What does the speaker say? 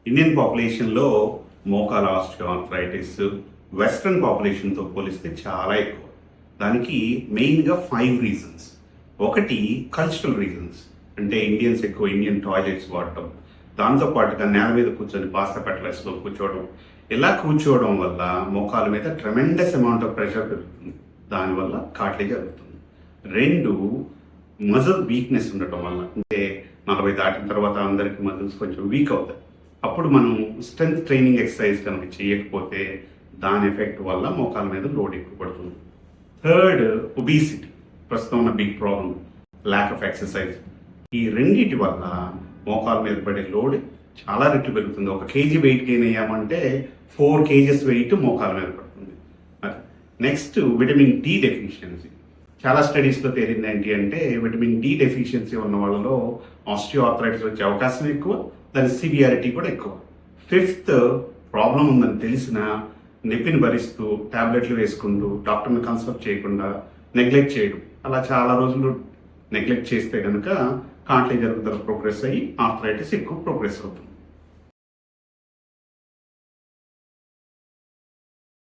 Indian పాపులేషన్లో మోకాల osteoarthritis western పాపులేషన్తో పోలిస్తే చాలా ఎక్కువ. దానికి మెయిన్గా 5 రీజన్స్. ఒకటి కల్చరల్ రీజన్స్, అంటే ఇండియన్స్ ఎక్కువ ఇండియన్ టాయిలెట్స్ వాడటం, దాంతోపాటుగా నేల మీద కూర్చొని పాస్తా పెటలెస్లో కూర్చోవడం. ఇలా కూర్చోవడం వల్ల మోకాల మీద ట్రెమెండస్ అమౌంట్ ఆఫ్ ప్రెషర్ పెరుగుతుంది, దానివల్ల కార్టిలేజ్ జరుగుతుంది. 2, మజిల్ వీక్నెస్ ఉండటం వల్ల, అంటే 40 దాటిన తర్వాత అందరికీ మజిల్స్ కొంచెం వీక్ అవుతాయి. అప్పుడు మనం స్ట్రెంత్ ట్రైనింగ్ ఎక్సర్సైజ్ కనుక చేయకపోతే దాని ఎఫెక్ట్ వల్ల మోకాల మీద లోడ్ ఎక్కువ పడుతుంది. 3, ఒబీసిటీ, ప్రస్తుతం ఉన్న big problem, lack of exercise. ఈ రెండింటి వల్ల మోకాల మీద పడే లోడ్ చాలా రెట్లు పెరుగుతుంది. 1 kg వెయిట్ గెయిన్ అయ్యామంటే 4 kgs వెయిట్ మోకాల మీద పడుతుంది. Next, vitamin D deficiency. చాలా స్టడీస్లో తేలింది ఏంటి అంటే విటమిన్ డి డెఫిషియన్సీ ఉన్న వాళ్ళలో ఆస్టియోఆర్థరైటిస్ వచ్చే అవకాశం ఎక్కువ, దాని సివియారిటీ కూడా ఎక్కువ. 5th, ప్రాబ్లం ఉందని తెలిసినా నొప్పిని భరిస్తూ టాబ్లెట్లు వేసుకుంటూ డాక్టర్ని కన్సల్ట్ చేయకుండా నెగ్లెక్ట్ చేయడం. అలా చాలా రోజులు నెగ్లెక్ట్ చేస్తే కనుక కార్టిలేజ్ జరుగుతుంది, ప్రోగ్రెస్ అయ్యి ఆర్థరైటిస్ ఎక్కువ ప్రోగ్రెస్ అవుతుంది.